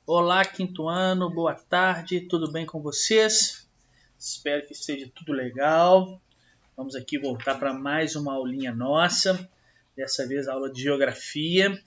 Olá, quinto ano, boa tarde, tudo bem com vocês? Espero que esteja tudo legal. Vamos aqui voltar para mais uma aulinha nossa, dessa vez a aula de geografia.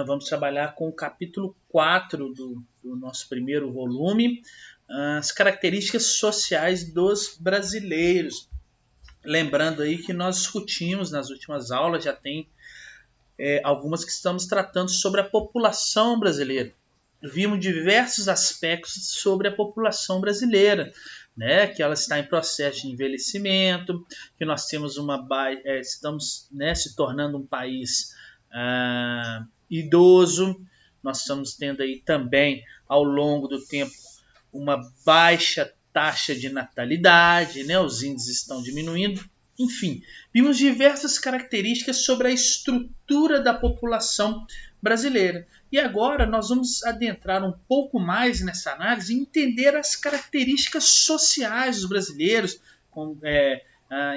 Vamos trabalhar com o capítulo 4 do nosso primeiro volume, as características sociais dos brasileiros. Lembrando aí que nós discutimos nas últimas aulas, já tem algumas que estamos tratando sobre a população brasileira. Vimos diversos aspectos sobre a população brasileira, né? Que ela está em processo de envelhecimento, que nós temos estamos, né, se tornando um país idoso, nós estamos tendo aí também, ao longo do tempo, uma baixa taxa de natalidade, né? Os índices estão diminuindo. Enfim, vimos diversas características sobre a estrutura da população brasileira. E agora nós vamos adentrar um pouco mais nessa análise e entender as características sociais dos brasileiros,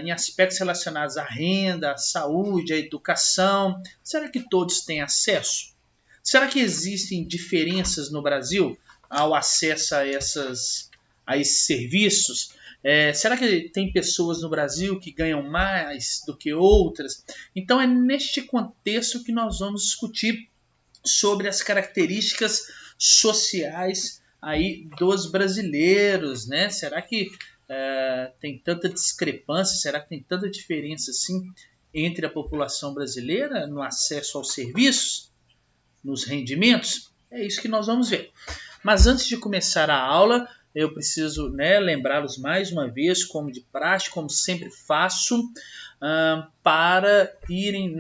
em aspectos relacionados à renda, à saúde, à educação. Será que todos têm acesso? Será que existem diferenças no Brasil ao acesso a esses serviços? Será que tem pessoas no Brasil que ganham mais do que outras? Então é neste contexto que nós vamos discutir sobre as características sociais aí dos brasileiros, né? Será que tem tanta discrepância? Será que tem tanta diferença assim entre a população brasileira no acesso aos serviços, nos rendimentos? É isso que nós vamos ver. Mas antes de começar a aula, eu preciso, né, lembrá-los mais uma vez, como de praxe, como sempre faço, para irem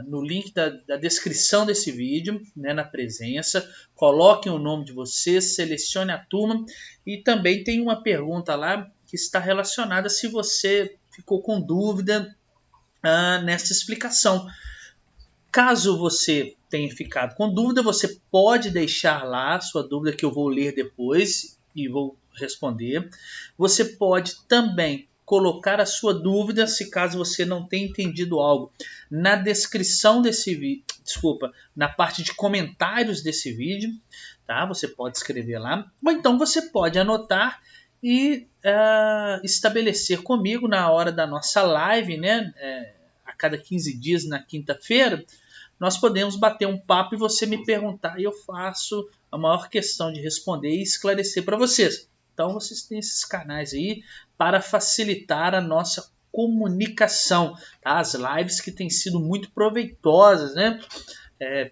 no link da descrição desse vídeo, né, na presença, coloquem o nome de vocês, selecione a turma e também tem uma pergunta lá que está relacionada se você ficou com dúvida nessa explicação. Caso você tenha ficado com dúvida, você pode deixar lá a sua dúvida que eu vou ler depois e vou responder. Você pode também colocar a sua dúvida, se caso você não tenha entendido algo, na descrição desse vídeo, na parte de comentários desse vídeo, tá? Você pode escrever lá, ou então você pode anotar e estabelecer comigo na hora da nossa live, né? A cada 15 dias na quinta-feira, nós podemos bater um papo e você me perguntar e eu faço a maior questão de responder e esclarecer para vocês. Então vocês têm esses canais aí para facilitar a nossa comunicação, tá? As lives que têm sido muito proveitosas, né?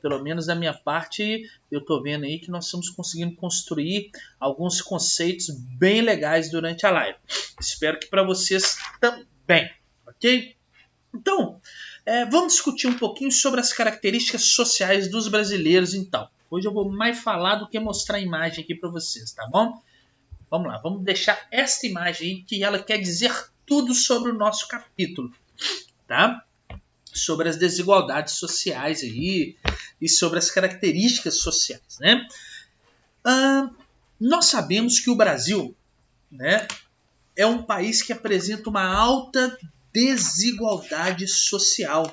Pelo menos da minha parte, eu estou vendo aí que nós estamos conseguindo construir alguns conceitos bem legais durante a live. Espero que para vocês também, ok? Então, vamos discutir um pouquinho sobre as características sociais dos brasileiros, então. Hoje eu vou mais falar do que mostrar a imagem aqui para vocês, tá bom? Vamos lá, vamos deixar esta imagem aí que ela quer dizer tudo sobre o nosso capítulo, tá? Sobre as desigualdades sociais aí e sobre as características sociais, né? Nós sabemos que o Brasil, né, é um país que apresenta uma alta desigualdade social.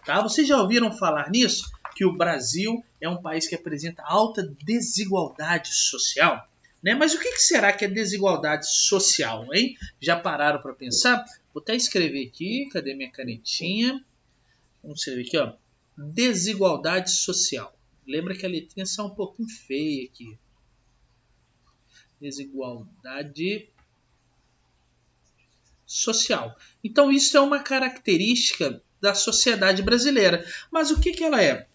Tá? Vocês já ouviram falar nisso? Que o Brasil é um país que apresenta alta desigualdade social? Né? Mas o que será que é desigualdade social? Hein? Já pararam para pensar? Vou até escrever aqui. Cadê minha canetinha? Vamos escrever aqui. Ó. Desigualdade social. Lembra que a letrinha está um pouquinho feia aqui. Desigualdade social. Então isso é uma característica da sociedade brasileira. Mas o que ela é?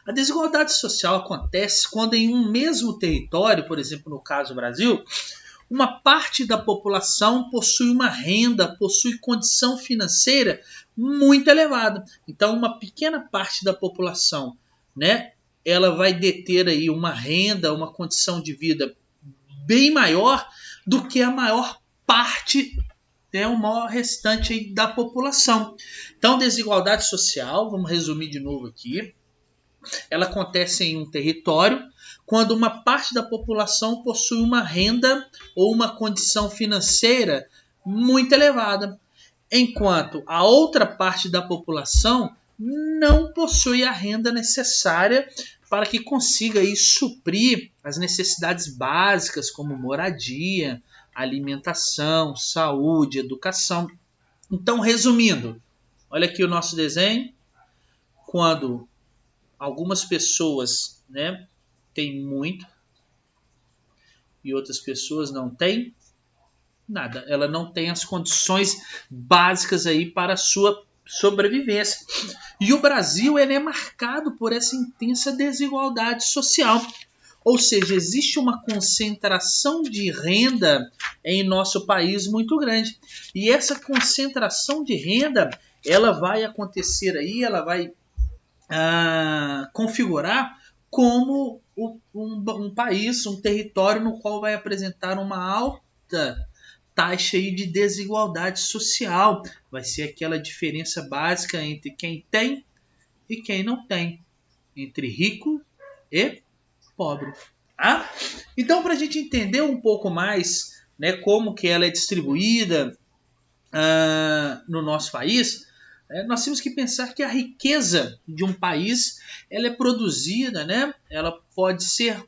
A desigualdade social acontece quando em um mesmo território, por exemplo, no caso do Brasil, uma parte da população possui uma renda, possui condição financeira muito elevada. Então uma pequena parte da população, né, ela vai deter aí uma renda, uma condição de vida bem maior do que a maior parte, o maior restante aí da população. Então, desigualdade social, vamos resumir de novo aqui, ela acontece em um território quando uma parte da população possui uma renda ou uma condição financeira muito elevada, enquanto a outra parte da população não possui a renda necessária para que consiga aí suprir as necessidades básicas como moradia, alimentação, saúde, educação. Então, resumindo, olha aqui o nosso desenho. Quando algumas pessoas, né, têm muito e outras pessoas não têm nada. Ela não tem as condições básicas aí para a sua sobrevivência. E o Brasil ele é marcado por essa intensa desigualdade social. Ou seja, existe uma concentração de renda em nosso país muito grande. E essa concentração de renda, ela vai acontecer aí, ela vai configurar como um país, um território no qual vai apresentar uma alta taxa aí de desigualdade social. Vai ser aquela diferença básica entre quem tem e quem não tem, entre rico e pobre. Tá? Então, para a gente entender um pouco mais, né, como que ela é distribuída no nosso país, nós temos que pensar que a riqueza de um país ela é produzida, né, ela pode ser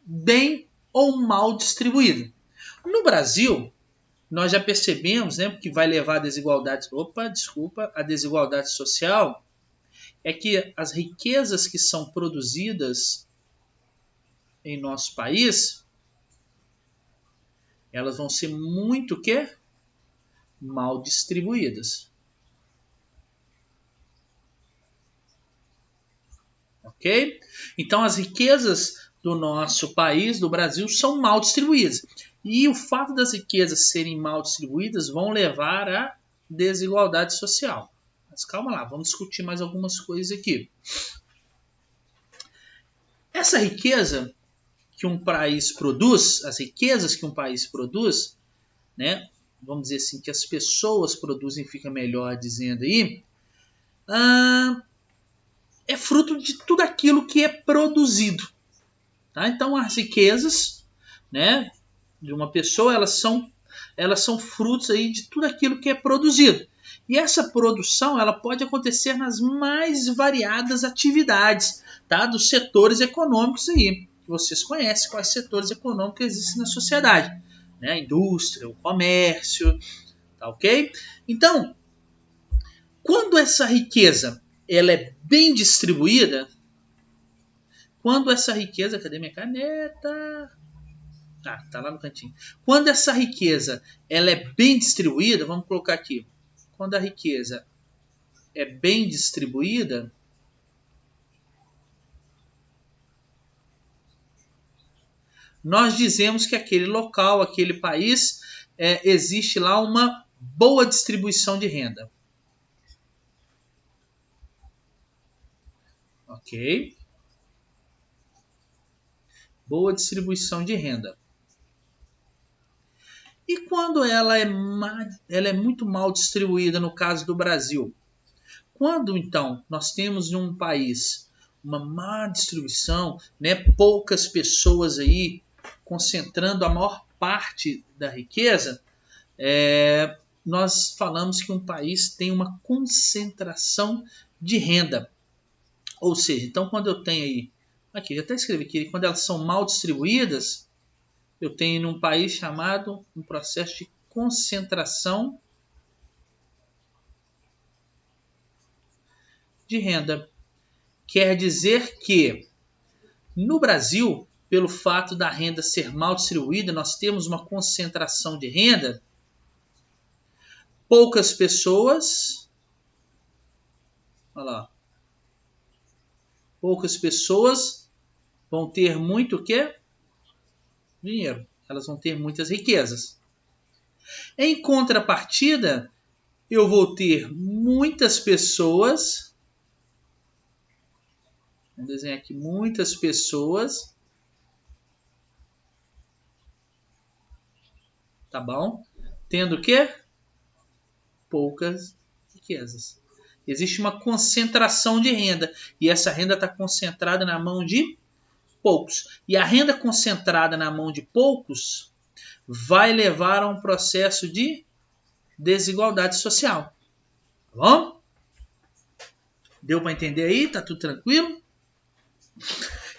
bem ou mal distribuída. No Brasil, nós já percebemos, né, que vai levar a desigualdade, a desigualdade social, é que as riquezas que são produzidas em nosso país, elas vão ser muito mal distribuídas. Ok? Então as riquezas do nosso país, do Brasil, são mal distribuídas. E o fato das riquezas serem mal distribuídas vão levar à desigualdade social. Mas calma lá, vamos discutir mais algumas coisas aqui. Essa riqueza que um país produz, as riquezas que um país produz, né, vamos dizer assim, que as pessoas produzem, fica melhor dizendo aí, é fruto de tudo aquilo que é produzido. Tá? Então as riquezas, né, de uma pessoa, elas são frutos aí de tudo aquilo que é produzido. E essa produção ela pode acontecer nas mais variadas atividades, tá, dos setores econômicos aí. Vocês conhecem quais setores econômicos existem na sociedade, né? A indústria, o comércio, tá ok? Então, quando essa riqueza ela é bem distribuída, cadê minha caneta? Tá lá no cantinho. Quando essa riqueza ela é bem distribuída, vamos colocar aqui. Quando a riqueza é bem distribuída, nós dizemos que aquele local, aquele país, existe lá uma boa distribuição de renda. Ok? Boa distribuição de renda. E quando ela é muito mal distribuída, no caso do Brasil? Quando, então, nós temos em um país uma má distribuição, né, poucas pessoas aí concentrando a maior parte da riqueza, nós falamos que um país tem uma concentração de renda. Ou seja, então quando eu tenho aí, aqui, eu até escrevi aqui, quando elas são mal distribuídas, eu tenho num país chamado um processo de concentração de renda. Quer dizer que no Brasil, pelo fato da renda ser mal distribuída, nós temos uma concentração de renda, poucas pessoas, olha lá, poucas pessoas vão ter muito o quê? Dinheiro. Elas vão ter muitas riquezas. Em contrapartida, eu vou ter muitas pessoas, vamos desenhar aqui, muitas pessoas, tá bom? Tendo o quê? Poucas riquezas. Existe uma concentração de renda, e essa renda está concentrada na mão de poucos. E a renda concentrada na mão de poucos vai levar a um processo de desigualdade social. Tá bom? Deu para entender aí? Tá tudo tranquilo?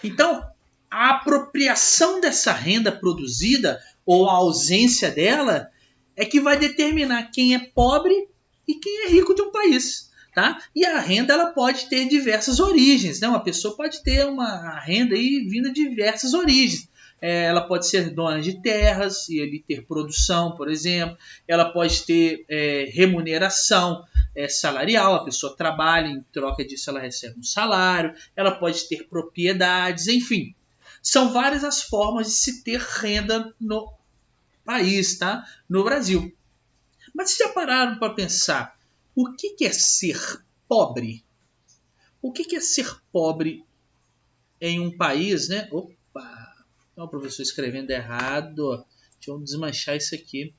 Então, a apropriação dessa renda produzida ou a ausência dela é que vai determinar quem é pobre e quem é rico de um país. Tá? E a renda ela pode ter diversas origens. Né? Uma pessoa pode ter uma renda aí vinda de diversas origens. Ela pode ser dona de terras e ele ter produção, por exemplo. Ela pode ter remuneração salarial, a pessoa trabalha, em troca disso ela recebe um salário. Ela pode ter propriedades, enfim. São várias as formas de se ter renda no país, tá? No Brasil. Mas vocês já pararam para pensar o que é ser pobre? O que é ser pobre em um país, né? Opa! O professor escrevendo errado. Deixa eu desmanchar isso aqui.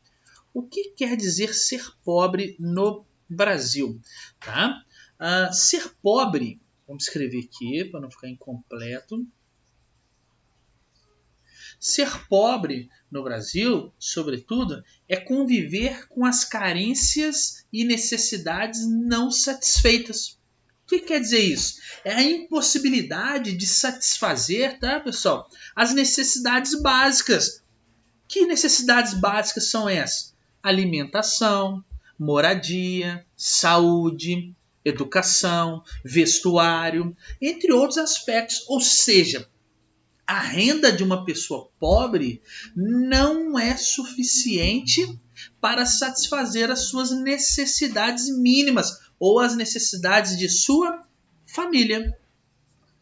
O que quer dizer ser pobre no Brasil? Tá? Ser pobre, vamos escrever aqui para não ficar incompleto. Ser pobre no Brasil, sobretudo, é conviver com as carências e necessidades não satisfeitas. O que quer dizer isso? É a impossibilidade de satisfazer, tá, pessoal, as necessidades básicas. Que necessidades básicas são essas? Alimentação, moradia, saúde, educação, vestuário, entre outros aspectos. Ou seja, a renda de uma pessoa pobre não é suficiente para satisfazer as suas necessidades mínimas ou as necessidades de sua família.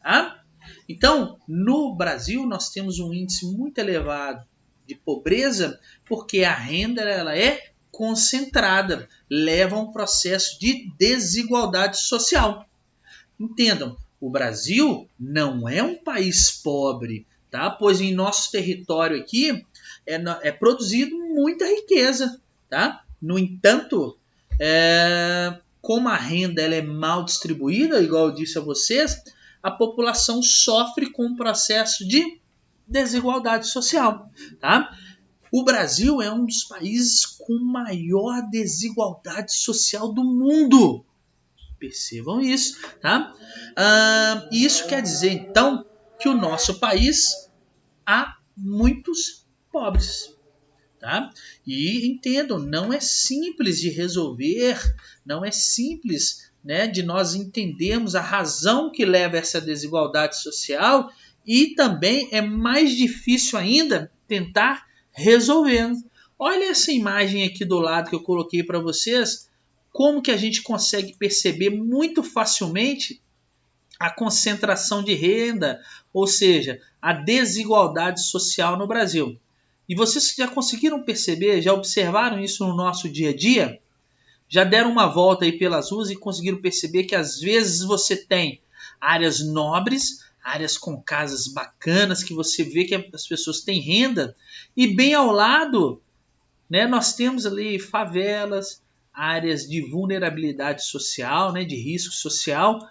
Tá? Então, no Brasil, nós temos um índice muito elevado de pobreza porque a renda ela é concentrada, leva a um processo de desigualdade social. Entendam, o Brasil não é um país pobre, tá? Pois em nosso território aqui é produzido muita riqueza. Tá? No entanto, como a renda ela é mal distribuída, igual eu disse a vocês, a população sofre com um processo de desigualdade social. Tá? O Brasil é um dos países com maior desigualdade social do mundo. Percebam isso, tá? Isso quer dizer, então, que o nosso país há muitos pobres, tá? E entendam, não é simples de resolver, não é simples, né, de nós entendermos a razão que leva a essa desigualdade social e também é mais difícil ainda tentar resolver. Olha essa imagem aqui do lado que eu coloquei para vocês. Como que a gente consegue perceber muito facilmente a concentração de renda, ou seja, a desigualdade social no Brasil. E vocês já conseguiram perceber, já observaram isso no nosso dia a dia? Já deram uma volta aí pelas ruas e conseguiram perceber que às vezes você tem áreas nobres, áreas com casas bacanas, que você vê que as pessoas têm renda, e bem ao lado, né, nós temos ali favelas, áreas de vulnerabilidade social, né, de risco social,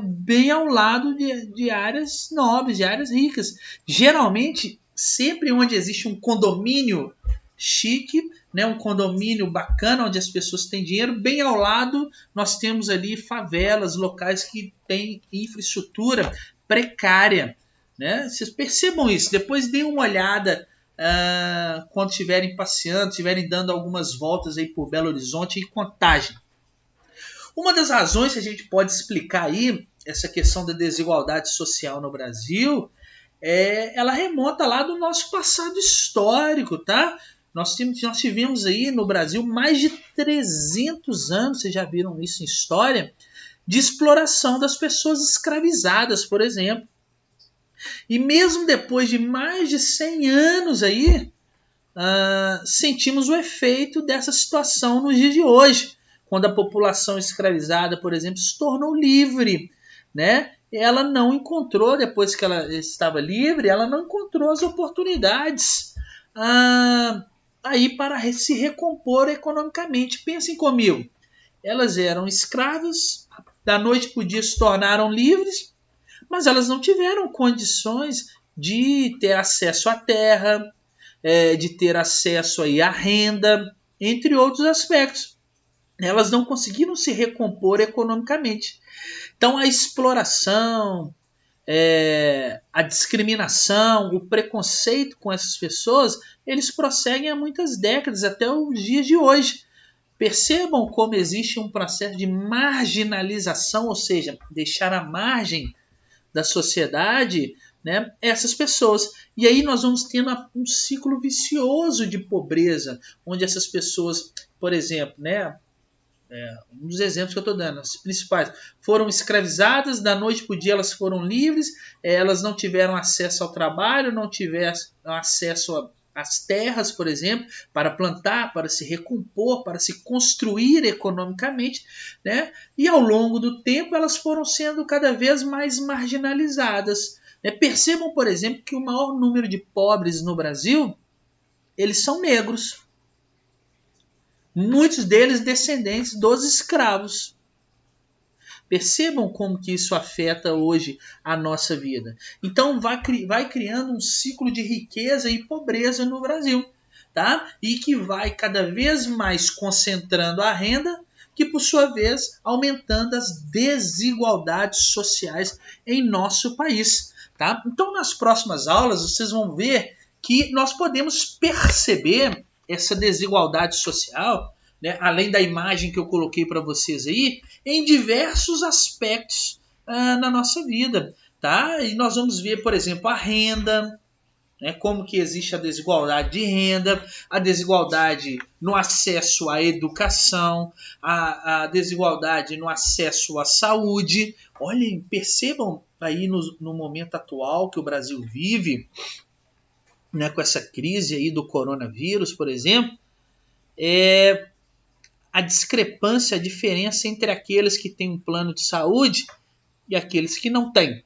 bem ao lado de áreas nobres, de áreas ricas. Geralmente, sempre onde existe um condomínio chique, né, um condomínio bacana, onde as pessoas têm dinheiro, bem ao lado nós temos ali favelas, locais que têm infraestrutura precária. Né? Vocês percebam isso, depois deem uma olhada quando estiverem passeando, estiverem dando algumas voltas aí por Belo Horizonte e Contagem. Uma das razões que a gente pode explicar aí essa questão da desigualdade social no Brasil, ela remonta lá do nosso passado histórico, tá? Nós tivemos aí no Brasil mais de 300 anos, vocês já viram isso em história, de exploração das pessoas escravizadas, por exemplo. E mesmo depois de mais de 100 anos aí, sentimos o efeito dessa situação nos dias de hoje, quando a população escravizada, por exemplo, se tornou livre, né? Ela não encontrou, depois que ela estava livre, ela não encontrou as oportunidades aí para se recompor economicamente. Pensem comigo, elas eram escravas, da noite para o dia se tornaram livres, mas elas não tiveram condições de ter acesso à terra, de ter acesso aí à renda, entre outros aspectos. Elas não conseguiram se recompor economicamente. Então a exploração, a discriminação, o preconceito com essas pessoas, eles prosseguem há muitas décadas, até os dias de hoje. Percebam como existe um processo de marginalização, ou seja, deixar à margem da sociedade, né, essas pessoas. E aí nós vamos tendo um ciclo vicioso de pobreza, onde essas pessoas, por exemplo, né, um dos exemplos que eu estou dando, as principais, foram escravizadas, da noite para o dia elas foram livres, elas não tiveram acesso ao trabalho, não tiveram acesso às terras, por exemplo, para plantar, para se recompor, para se construir economicamente, né? E ao longo do tempo elas foram sendo cada vez mais marginalizadas. Percebam, por exemplo, que o maior número de pobres no Brasil, eles são negros. Muitos deles descendentes dos escravos. Percebam como que isso afeta hoje a nossa vida. Então vai criando um ciclo de riqueza e pobreza no Brasil, tá? E que vai cada vez mais concentrando a renda, que por sua vez aumentando as desigualdades sociais em nosso país, tá? Então nas próximas aulas vocês vão ver que nós podemos perceber essa desigualdade social, né, além da imagem que eu coloquei para vocês aí, em diversos aspectos na nossa vida. Tá? E nós vamos ver, por exemplo, a renda, né, como que existe a desigualdade de renda, a desigualdade no acesso à educação, a desigualdade no acesso à saúde. Olhem, percebam aí no momento atual que o Brasil vive, né, com essa crise aí do coronavírus, por exemplo, a discrepância, a diferença entre aqueles que têm um plano de saúde e aqueles que não têm.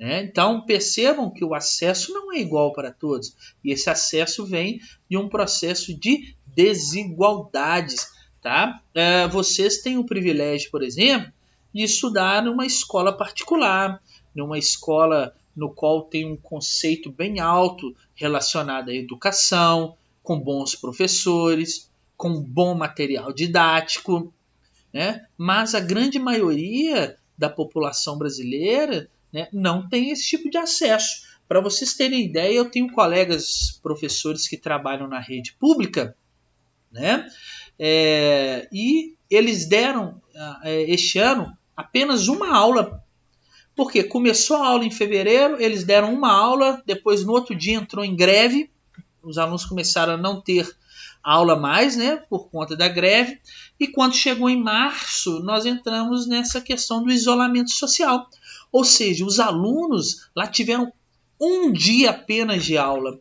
Então percebam que o acesso não é igual para todos. E esse acesso vem de um processo de desigualdades. Tá? Vocês têm o privilégio, por exemplo, de estudar numa escola particular, numa escola no qual tem um conceito bem alto relacionado à educação, com bons professores, com bom material didático, né? Mas a grande maioria da população brasileira, né, não tem esse tipo de acesso. Para vocês terem ideia, eu tenho colegas professores que trabalham na rede pública, né? E eles deram, este ano, apenas uma aula. Porque começou a aula em fevereiro, eles deram uma aula, depois no outro dia entrou em greve, os alunos começaram a não ter aula mais, né, por conta da greve, e quando chegou em março, nós entramos nessa questão do isolamento social. Ou seja, os alunos lá tiveram um dia apenas de aula.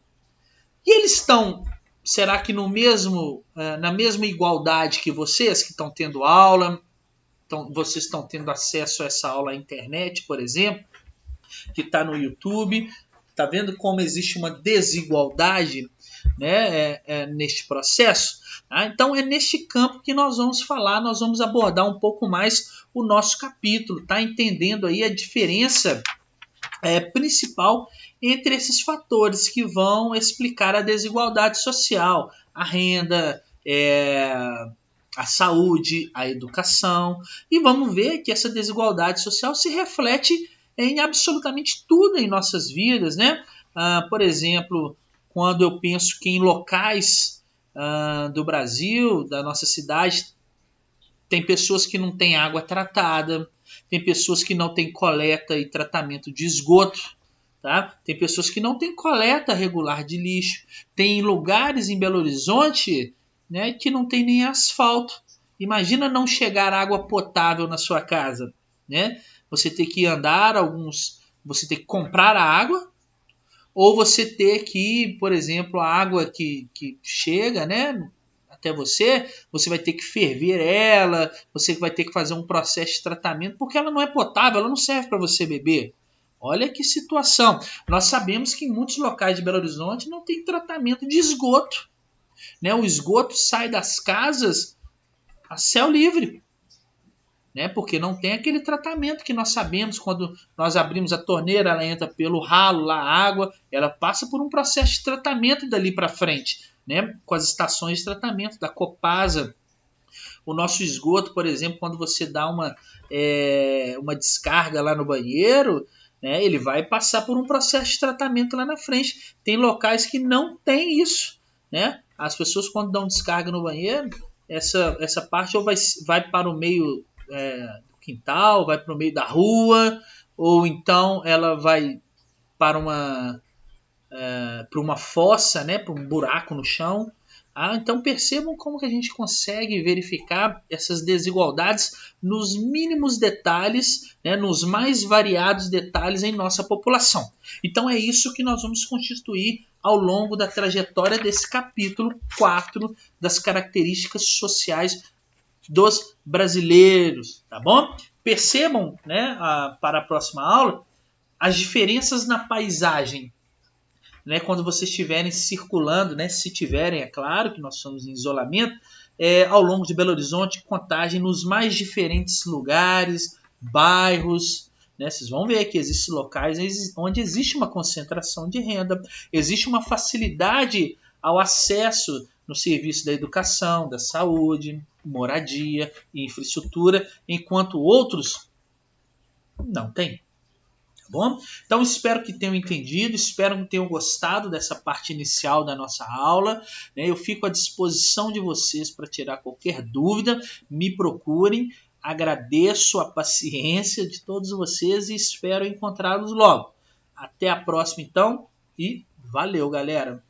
E eles estão, será que na mesma igualdade que vocês que estão tendo aula, vocês estão tendo acesso a essa aula à internet, por exemplo, que está no YouTube? Está vendo como existe uma desigualdade, né, neste processo? Então é neste campo que nós vamos falar, nós vamos abordar um pouco mais o nosso capítulo, tá? Entendendo aí a diferença principal entre esses fatores que vão explicar a desigualdade social, a renda, a saúde, a educação, e vamos ver que essa desigualdade social se reflete em absolutamente tudo em nossas vidas, né? Por exemplo, quando eu penso que em locais do Brasil, da nossa cidade, tem pessoas que não têm água tratada, tem pessoas que não têm coleta e tratamento de esgoto, tá? Tem pessoas que não têm coleta regular de lixo, tem lugares em Belo Horizonte, né, que não tem nem asfalto. Imagina não chegar água potável na sua casa, né? Você ter que você ter que comprar a água, ou você ter que, por exemplo, a água que chega, né, até você vai ter que ferver ela, você vai ter que fazer um processo de tratamento, porque ela não é potável, ela não serve para você beber. Olha que situação. Nós sabemos que em muitos locais de Belo Horizonte não tem tratamento de esgoto, né? O esgoto sai das casas a céu livre, né? Porque não tem aquele tratamento que nós sabemos. Quando nós abrimos a torneira, ela entra pelo ralo lá, a água, ela passa por um processo de tratamento dali para frente, né? Com as estações de tratamento da Copasa. O nosso esgoto, por exemplo, quando você dá uma descarga lá no banheiro, né, ele vai passar por um processo de tratamento lá na frente. Tem locais que não tem isso, né? As pessoas, quando dão descarga no banheiro, essa parte ou vai para o meio do quintal, vai para o meio da rua, ou então ela vai para uma fossa, né, para um buraco no chão. Então percebam como que a gente consegue verificar essas desigualdades nos mínimos detalhes, né, nos mais variados detalhes em nossa população. Então é isso que nós vamos constituir ao longo da trajetória desse capítulo 4 das características sociais dos brasileiros, tá bom? Percebam, né, para a próxima aula, as diferenças na paisagem, né, quando vocês estiverem circulando, né, se tiverem, é claro que nós somos em isolamento, ao longo de Belo Horizonte, Contagem, nos mais diferentes lugares, bairros, né, vocês vão ver que existem locais onde existe uma concentração de renda, existe uma facilidade ao acesso no serviço da educação, da saúde, moradia e infraestrutura, enquanto outros não têm. Tá bom? Então espero que tenham entendido, espero que tenham gostado dessa parte inicial da nossa aula, né? Eu fico à disposição de vocês para tirar qualquer dúvida, me procurem, agradeço a paciência de todos vocês e espero encontrá-los logo. Até a próxima então e valeu, galera!